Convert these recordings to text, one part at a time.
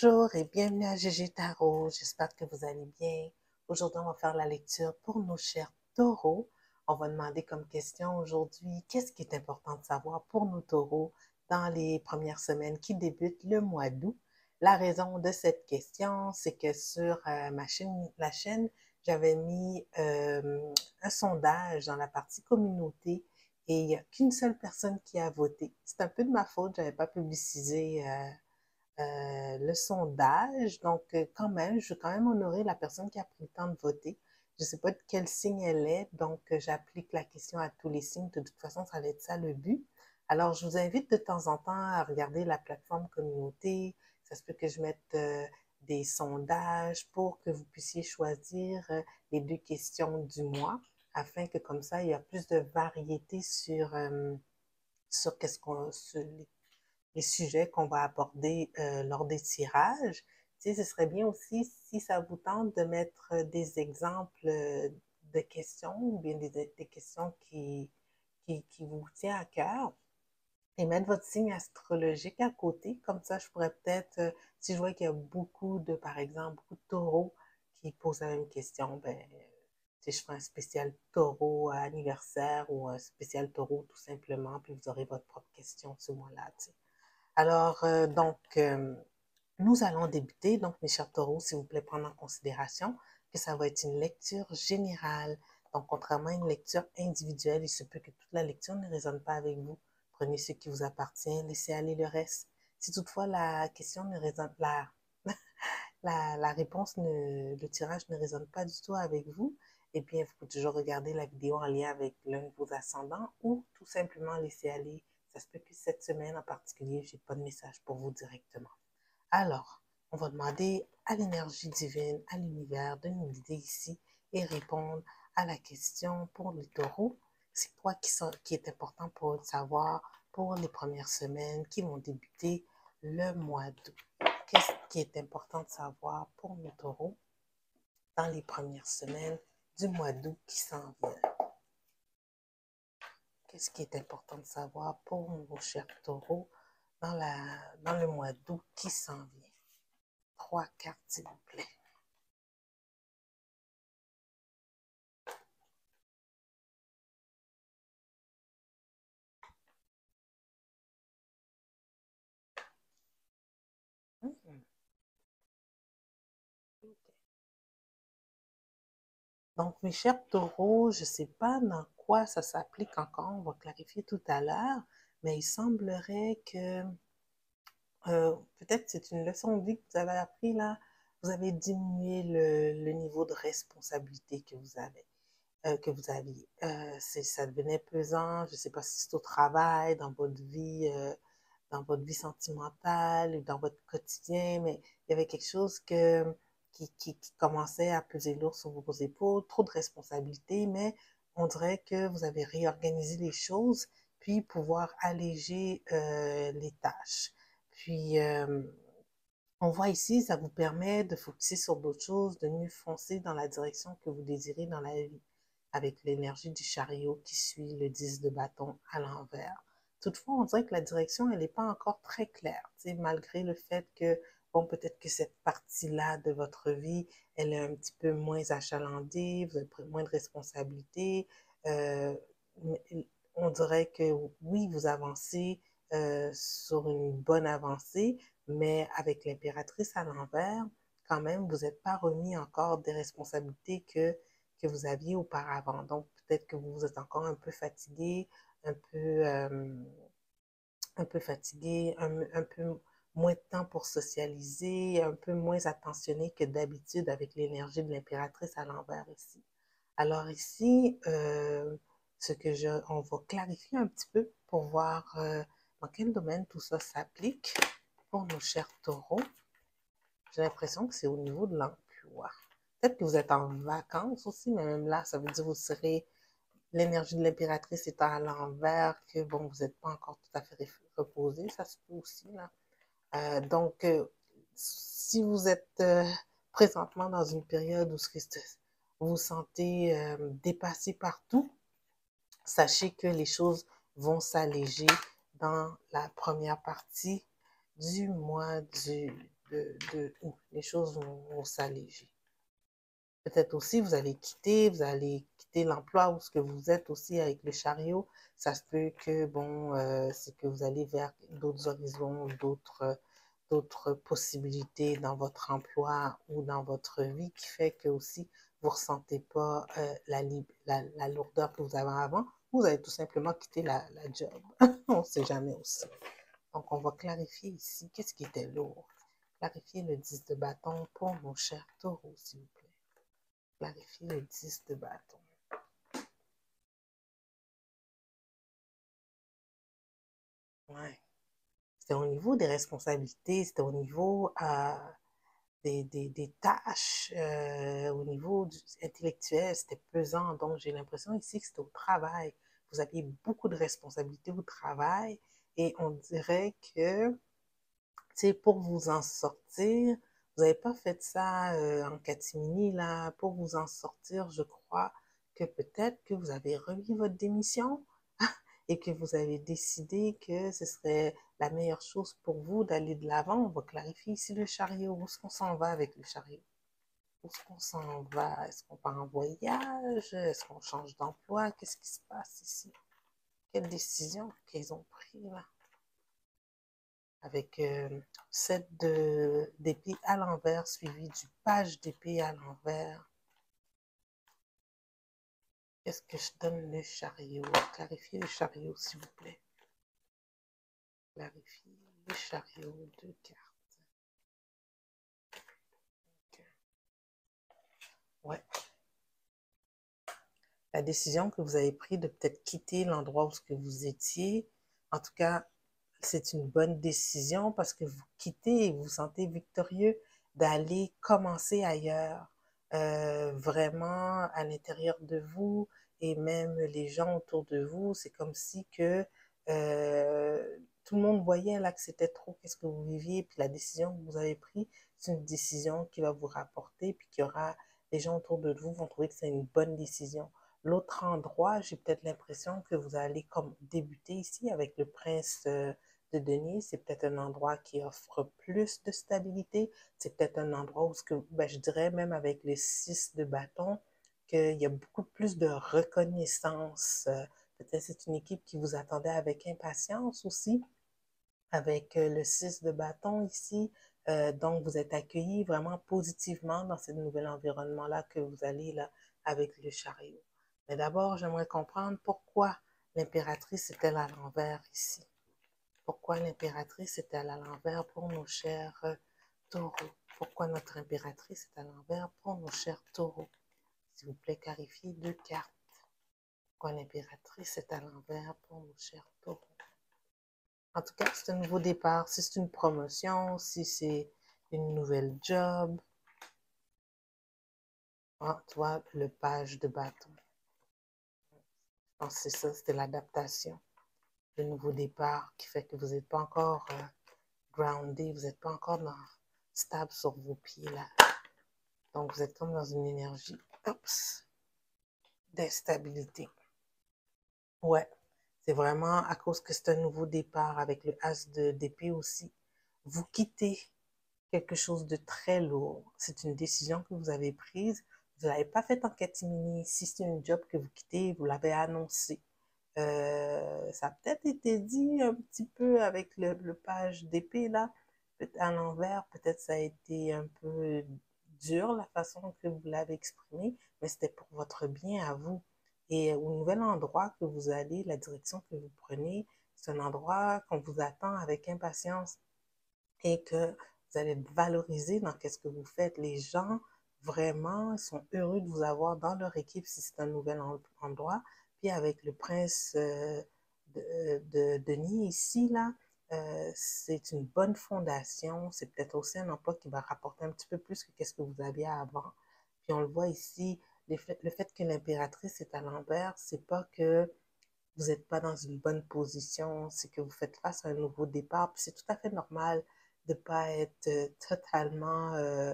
Bonjour et bienvenue à GG Tarot. J'espère que vous allez bien. Aujourd'hui, on va faire la lecture pour nos chers taureaux. On va demander comme question aujourd'hui, qu'est-ce qui est important de savoir pour nos taureaux dans les premières semaines qui débutent le mois d'août? La raison de cette question, c'est que sur la chaîne, j'avais mis un sondage dans la partie communauté et il n'y a qu'une seule personne qui a voté. C'est un peu de ma faute, je n'avais pas publicisé le sondage. Donc, quand même, je veux quand même honorer la personne qui a pris le temps de voter. Je ne sais pas de quel signe elle est, donc j'applique la question à tous les signes. De toute façon, ça va être ça le but. Alors, je vous invite de temps en temps à regarder la plateforme communauté. Ça se peut que je mette des sondages pour que vous puissiez choisir les 2 questions du mois, afin que comme ça, il y a plus de variété sur sur les sujets qu'on va aborder lors des tirages. Tu sais, ce serait bien aussi, si ça vous tente, de mettre des exemples de questions ou bien des questions qui vous tiennent à cœur et mettre votre signe astrologique à côté. Comme ça, je pourrais peut-être, si je vois qu'il y a beaucoup de, par exemple, beaucoup de taureaux qui posent la même question, ben, si je ferai un spécial taureau anniversaire ou un spécial taureau tout simplement, puis vous aurez votre propre question ce mois-là. Tu sais. Alors, nous allons débuter. Donc, mes chers taureaux, s'il vous plaît, prendre en considération que ça va être une lecture générale. Donc, contrairement à une lecture individuelle, il se peut que toute la lecture ne résonne pas avec vous. Prenez ce qui vous appartient, laissez aller le reste. Si toutefois la question ne résonne, la réponse, le tirage ne résonne pas du tout avec vous, eh bien, vous pouvez toujours regarder la vidéo en lien avec l'un de vos ascendants ou tout simplement laisser aller. Ça se peut que cette semaine en particulier, je n'ai pas de message pour vous directement. Alors, on va demander à l'énergie divine, à l'univers, de nous guider ici et répondre à la question pour les taureaux. C'est quoi qui est important pour eux de savoir pour les premières semaines qui vont débuter le mois d'août? Qu'est-ce qui est important de savoir pour nos taureaux dans les premières semaines du mois d'août qui s'en vient? Qu'est-ce qui est important de savoir pour nos chers taureaux dans le mois d'août qui s'en vient? 3 cartes, s'il vous plaît. Donc, mes chers taureaux, je ne sais pas dans quoi ça s'applique encore, on va clarifier tout à l'heure, mais il semblerait que peut-être c'est une leçon de vie que vous avez appris là, vous avez diminué le niveau de responsabilité que vous avez. Ça devenait pesant, je ne sais pas si c'est au travail, dans votre vie sentimentale, dans votre quotidien, mais il y avait quelque chose qui commençait à peser lourd sur vos épaules, trop de responsabilités, mais on dirait que vous avez réorganisé les choses, puis pouvoir alléger les tâches. Puis, on voit ici, ça vous permet de focuser sur d'autres choses, de mieux foncer dans la direction que vous désirez dans la vie, avec l'énergie du chariot qui suit le 10 de bâton à l'envers. Toutefois, on dirait que la direction, elle n'est pas encore très claire, malgré le fait que, bon, peut-être que cette partie-là de votre vie, elle est un petit peu moins achalandée, vous avez moins de responsabilités. Euh, on dirait que oui, vous avancez sur une bonne avancée, mais avec l'impératrice à l'envers, quand même, vous n'êtes pas remis encore des responsabilités que vous aviez auparavant. Donc, peut-être que vous êtes encore un peu fatigué, un peu, euh, un peu fatigué, un peu moins de temps pour socialiser, un peu moins attentionné que d'habitude avec l'énergie de l'impératrice à l'envers ici. Alors ici, on va clarifier un petit peu pour voir dans quel domaine tout ça s'applique pour nos chers taureaux. J'ai l'impression que c'est au niveau de l'emploi. Peut-être que vous êtes en vacances aussi, mais même là, ça veut dire que vous serez l'énergie de l'impératrice étant à l'envers, que bon, vous n'êtes pas encore tout à fait reposé, ça se peut aussi, là. Donc, si vous êtes présentement dans une période où vous vous sentez dépassé partout, sachez que les choses vont s'alléger dans la première partie du mois où les choses vont s'alléger. Peut-être aussi, vous allez quitter l'emploi où ce que vous êtes aussi avec le chariot. Ça se peut que, bon, c'est que vous allez vers d'autres horizons, d'autres possibilités dans votre emploi ou dans votre vie qui fait que aussi vous ne ressentez pas la lourdeur que vous avez avant. Vous allez tout simplement quitter la job. On ne sait jamais aussi. Donc, on va clarifier ici qu'est-ce qui était lourd. Clarifier le 10 de bâton pour nos chers taureaux, s'il vous plaît. Clarifier le 10 de bâton. Ouais. C'était au niveau des responsabilités, c'était au niveau des tâches, au niveau intellectuel, c'était pesant. Donc, j'ai l'impression ici que c'était au travail. Vous aviez beaucoup de responsabilités au travail et on dirait que, c'est pour vous en sortir, vous n'avez pas fait ça en catimini, là. Pour vous en sortir, je crois que peut-être que vous avez remis votre démission et que vous avez décidé que ce serait la meilleure chose pour vous d'aller de l'avant. On va clarifier ici le chariot. Où est-ce qu'on s'en va avec le chariot? Où est-ce qu'on s'en va? Est-ce qu'on part en voyage? Est-ce qu'on change d'emploi? Qu'est-ce qui se passe ici? Quelle décision qu'ils ont prise là? Avec 7 d'épée à l'envers suivi du page d'épée à l'envers. Qu'est-ce que je donne le chariot? Clarifiez le chariot, s'il vous plaît. Clarifiez le chariot, 2 cartes. Okay. Ouais. La décision que vous avez prise de peut-être quitter l'endroit où que vous étiez, en tout cas, c'est une bonne décision parce que vous quittez et vous vous sentez victorieux d'aller commencer ailleurs. Vraiment à l'intérieur de vous et même les gens autour de vous, c'est comme si que tout le monde voyait là que c'était trop, qu'est-ce que vous viviez, puis la décision que vous avez prise, c'est une décision qui va vous rapporter, puis qu'il y aura les gens autour de vous vont trouver que c'est une bonne décision. L'autre endroit, j'ai peut-être l'impression que vous allez comme débuter ici avec le prince de denier. C'est peut-être un endroit qui offre plus de stabilité. C'est peut-être un endroit où, je dirais même avec les 6 de bâton, qu'il y a beaucoup plus de reconnaissance. Peut-être c'est une équipe qui vous attendait avec impatience aussi, avec le 6 de bâton ici. Donc, vous êtes accueillis vraiment positivement dans ce nouvel environnement-là que vous allez là avec le chariot. Mais d'abord, j'aimerais comprendre pourquoi l'impératrice est-elle à l'envers ici. Pourquoi l'impératrice est-elle à l'envers pour nos chers taureaux? Pourquoi notre impératrice est à l'envers pour nos chers taureaux? S'il vous plaît, clarifiez 2 cartes. Pourquoi l'impératrice est à l'envers pour nos chers taureaux? En tout cas, c'est un nouveau départ. Si c'est une promotion, si c'est une nouvelle job. Ah, tu vois, le page de bâton. Je pense que c'est ça, c'était l'adaptation. Le nouveau départ qui fait que vous n'êtes pas encore groundé, vous n'êtes pas encore stable sur vos pieds là. Donc, vous êtes comme dans une énergie, d'instabilité. Ouais, c'est vraiment à cause que c'est un nouveau départ avec le as d'épée aussi. Vous quittez quelque chose de très lourd. C'est une décision que vous avez prise. Vous ne l'avez pas faite en catimini. Si c'est un job que vous quittez, vous l'avez annoncé. Ça a peut-être été dit un petit peu avec le page d'épée là, à l'envers, peut-être ça a été un peu dur la façon que vous l'avez exprimé, mais c'était pour votre bien à vous. Et au nouvel endroit que vous allez, la direction que vous prenez, c'est un endroit qu'on vous attend avec impatience et que vous allez être valorisé dans qu'est-ce que vous faites. Les gens vraiment sont heureux de vous avoir dans leur équipe si c'est un nouvel endroit. Puis avec le prince de Denis ici, là, c'est une bonne fondation. C'est peut-être aussi un emploi qui va rapporter un petit peu plus que qu'est-ce que vous aviez avant. Puis on le voit ici, le fait que l'impératrice est à l'envers, c'est pas que vous n'êtes pas dans une bonne position, c'est que vous faites face à un nouveau départ. Puis c'est tout à fait normal de ne pas être totalement euh,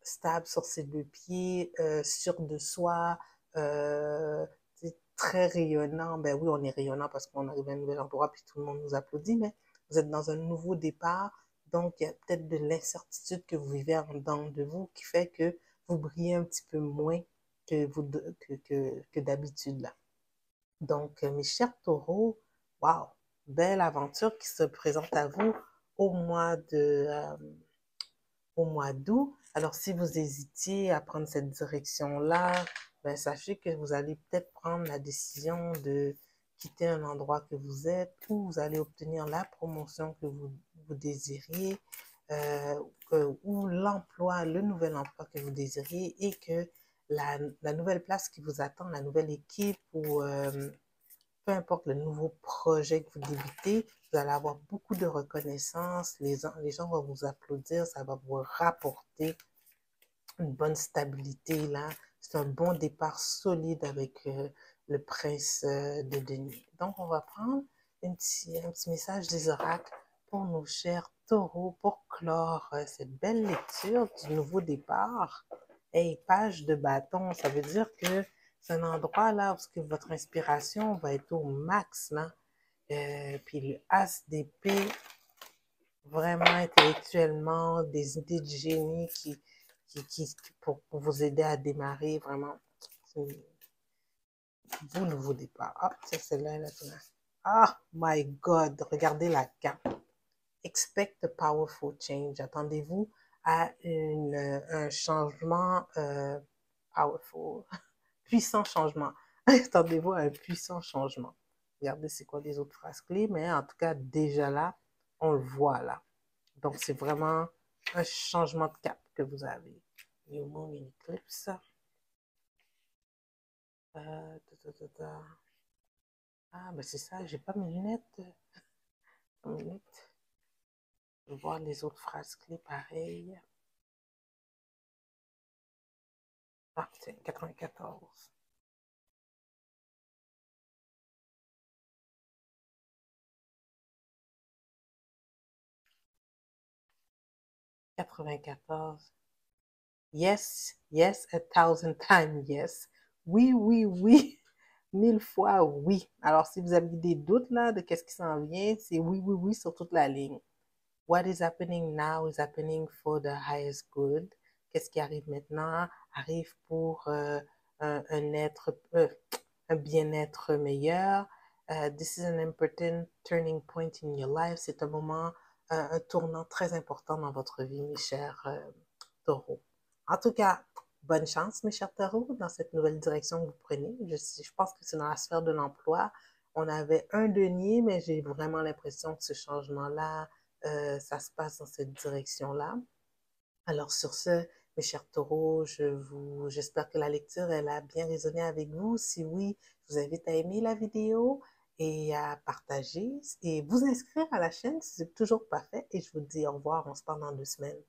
stable sur ses 2 pieds, sûr de soi, très rayonnant. Ben oui, on est rayonnant parce qu'on arrive à un nouvel endroit puis tout le monde nous applaudit, mais vous êtes dans un nouveau départ. Donc, il y a peut-être de l'incertitude que vous vivez en dedans de vous qui fait que vous brillez un petit peu moins que d'habitude là. Donc, mes chers taureaux, waouh, belle aventure qui se présente à vous au mois de, euh, au mois d'août. Alors, si vous hésitiez à prendre cette direction-là, ben, sachez que vous allez peut-être prendre la décision de quitter un endroit que vous êtes ou vous allez obtenir la promotion que vous désiriez euh, ou l'emploi, le nouvel emploi que vous désiriez et que la nouvelle place qui vous attend, la nouvelle équipe ou peu importe le nouveau projet que vous débutez, vous allez avoir beaucoup de reconnaissance, les gens vont vous applaudir, ça va vous rapporter une bonne stabilité là. C'est un bon départ solide avec le prince de Denis. Donc, on va prendre un petit message des oracles pour nos chers taureaux pour clore cette belle lecture du nouveau départ. Et page de bâton, ça veut dire que c'est un endroit là où votre inspiration va être au max là. Puis le as d'épée, vraiment intellectuellement, des idées de génie pour vous aider à démarrer vraiment vos nouveaux départs. Ah, c'est celle-là, là. Ah, my God, regardez la carte. Expect a powerful change. Attendez-vous à un changement powerful, puissant changement. Attendez-vous à un puissant changement. Regardez c'est quoi les autres phrases clés, mais en tout cas, déjà là, on le voit là. Donc, c'est vraiment un changement de cap que vous avez. New Moon in Eclipse. Ah, ben c'est ça, j'ai pas mes lunettes. Une minute. Je vais voir les autres phrases clés pareilles. Ah, tiens, 94. 94. Yes, yes, a thousand times yes. Oui, oui, oui. 1000 fois oui. Alors, si vous avez des doutes là de qu'est-ce qui s'en vient, c'est oui, oui, oui sur toute la ligne. What is happening now is happening for the highest good. Qu'est-ce qui arrive maintenant arrive pour un bien-être meilleur. This is an important turning point in your life. C'est un moment, un tournant très important dans votre vie, mes chers taureaux. En tout cas, bonne chance, mes chers taureaux, dans cette nouvelle direction que vous prenez. Je pense que c'est dans la sphère de l'emploi. On avait un denier, mais j'ai vraiment l'impression que ce changement-là, ça se passe dans cette direction-là. Alors sur ce, mes chers taureaux, j'espère que la lecture, elle a bien résonné avec vous. Si oui, je vous invite à aimer la vidéo et à partager et vous inscrire à la chaîne si ce n'est toujours pas fait. Et je vous dis au revoir, on se parle dans 2 semaines.